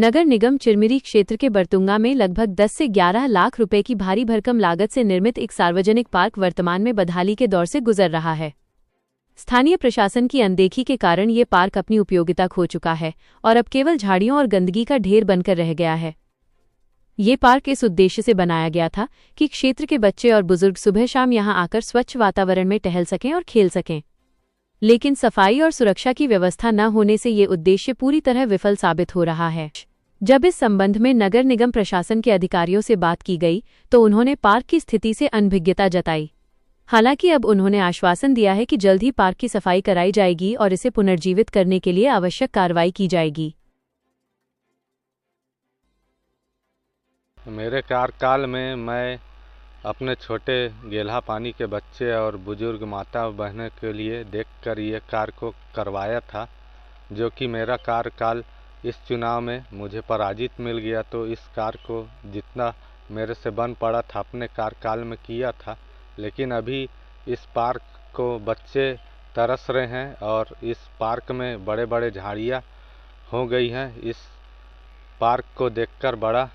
नगर निगम चिरमिरी क्षेत्र के बरतुंगा में लगभग 10 से 11 लाख रुपए की भारी भरकम लागत से निर्मित एक सार्वजनिक पार्क वर्तमान में बदहाली के दौर से गुजर रहा है। स्थानीय प्रशासन की अनदेखी के कारण ये पार्क अपनी उपयोगिता खो चुका है और अब केवल झाड़ियों और गंदगी का ढेर बनकर रह गया है। ये पार्क इस उद्देश्य से बनाया गया था कि क्षेत्र के बच्चे और बुजुर्ग सुबह शाम यहां आकर स्वच्छ वातावरण में टहल सकें और खेल सकें, लेकिन सफाई और सुरक्षा की व्यवस्था न होने से ये उद्देश्य पूरी तरह विफल साबित हो रहा है। जब इस संबंध में नगर निगम प्रशासन के अधिकारियों से बात की गई तो उन्होंने पार्क की स्थिति से अनभिज्ञता जताई। हालांकि अब उन्होंने आश्वासन दिया है कि जल्द ही पार्क की सफाई कराई जाएगी और इसे पुनर्जीवित करने के लिए आवश्यक कार्रवाई की जाएगी। मेरे कार्यकाल में मैं अपने छोटे गेल्हा पानी के बच्चे और बुजुर्ग माता बहनों के लिए देखकर ये कार्य को करवाया था, जो कि मेरा कार्यकाल इस चुनाव में मुझे पराजित मिल गया। तो इस कार्य को जितना मेरे से बन पड़ा था अपने कार्यकाल में किया था, लेकिन अभी इस पार्क को बच्चे तरस रहे हैं और इस पार्क में बड़े बड़े झाड़ियाँ हो गई हैं। इस पार्क को देखकर बड़ा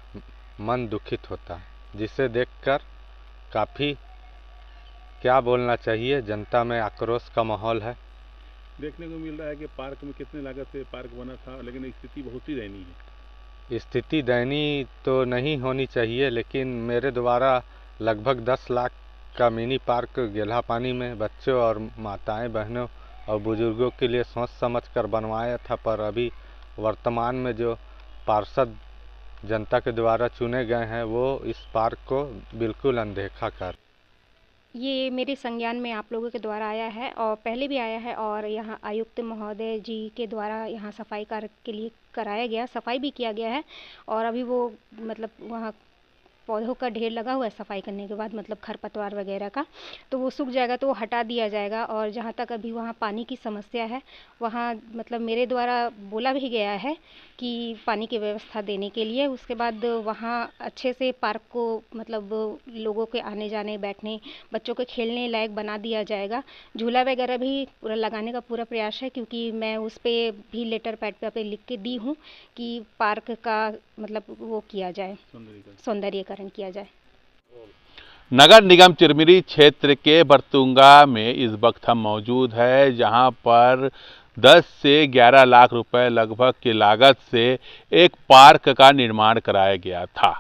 मन दुखित होता है, जिसे देखकर काफ़ी क्या बोलना चाहिए, जनता में आक्रोश का माहौल है। देखने को मिल रहा है कि पार्क में कितने लागत से पार्क बना था, लेकिन स्थिति बहुत ही दयनीय है। स्थिति दयनीय तो नहीं होनी चाहिए, लेकिन मेरे द्वारा लगभग 10 लाख का मिनी पार्क गेल्हा पानी में बच्चों और माताएं बहनों और बुजुर्गों के लिए सोच समझ कर बनवाया था। पर अभी वर्तमान में जो पार्षद जनता के द्वारा चुने गए हैं वो इस पार्क को बिल्कुल अनदेखा कर। ये मेरे संज्ञान में आप लोगों के द्वारा आया है और पहले भी आया है, और यहाँ आयुक्त महोदय जी के द्वारा यहाँ सफाई कार्य के लिए कराया गया, सफाई भी किया गया है। और अभी वो वहाँ पौधों का ढेर लगा हुआ है, सफाई करने के बाद खरपतवार वगैरह का, तो वो सूख जाएगा तो वो हटा दिया जाएगा। और जहाँ तक अभी वहाँ पानी की समस्या है, वहाँ मेरे द्वारा बोला भी गया है कि पानी की व्यवस्था देने के लिए। उसके बाद वहाँ अच्छे से पार्क को लोगों के आने जाने बैठने बच्चों के खेलने लायक बना दिया जाएगा। झूला वगैरह भी पूरा लगाने का पूरा प्रयास है, क्योंकि मैं उस पर भी लेटर पैड पे लिख के दी हूँ कि पार्क का वो किया जाए, सौंदर्यीकरण किया जाए। नगर निगम चिरमिरी क्षेत्र के बरतुंगा में इस वक्त हम मौजूद है, जहां पर 10 से 11 लाख रुपए लगभग की लागत से एक पार्क का निर्माण कराया गया था।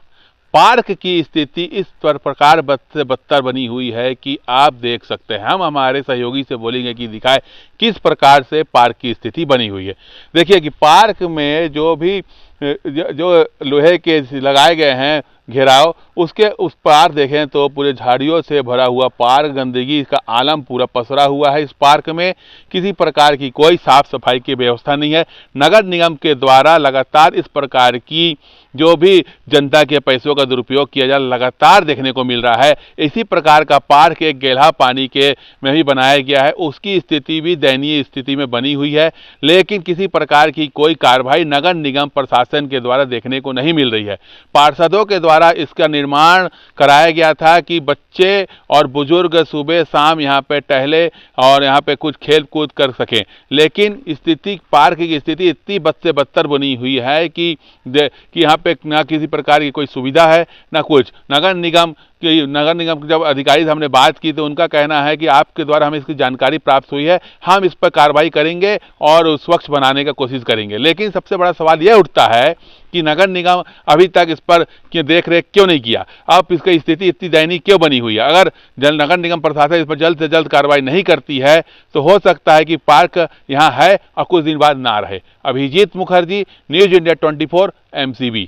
पार्क की स्थिति इस प्रकार से बदतर बनी हुई है कि आप देख सकते हैं। हम हमारे सहयोगी से बोलेंगे कि दिखाए किस प्रकार से पार्क की स्थिति बनी हुई है। देखिए कि पार्क में जो लोहे के लगाए गए हैं घेराव, उसके उस पार देखें तो पूरे झाड़ियों से भरा हुआ पार्क, गंदगी का आलम पूरा पसरा हुआ है। इस पार्क में किसी प्रकार की कोई साफ सफाई की व्यवस्था नहीं है। नगर निगम के द्वारा लगातार इस प्रकार की जो भी जनता के पैसों का दुरुपयोग किया जा लगातार देखने को मिल रहा है। इसी प्रकार का पार्क एक गेल्हा पानी के में भी बनाया गया है, उसकी स्थिति भी दयनीय स्थिति में बनी हुई है, लेकिन किसी प्रकार की कोई कार्रवाई नगर निगम प्रशासन के द्वारा देखने को नहीं मिल रही है। पार्षदों के द्वारा इसका निर्माण कराया गया था कि बच्चे और बुजुर्ग सुबह शाम यहाँ पे टहले और यहाँ पे कुछ खेल कूद कर सकें, लेकिन स्थिति पार्क की स्थिति इतनी बद से बदतर बनी हुई है कि यहाँ पे ना किसी प्रकार की कोई सुविधा है ना कुछ। नगर निगम के जब अधिकारी से हमने बात की तो उनका कहना है कि आपके द्वारा हमें इसकी जानकारी प्राप्त हुई है, हम इस पर कार्रवाई करेंगे और स्वच्छ बनाने का कोशिश करेंगे। लेकिन सबसे बड़ा सवाल यह उठता है कि नगर निगम अभी तक इस पर देख रेख क्यों नहीं किया, अब इसकी स्थिति इतनी दयनीय क्यों बनी हुई है। अगर नगर निगम प्रशासन इस पर जल्द से जल्द कार्रवाई नहीं करती है तो हो सकता है कि पार्क यहाँ है और कुछ दिन बाद ना रहे। Abhijit Mukherjee, News India 24, MCB।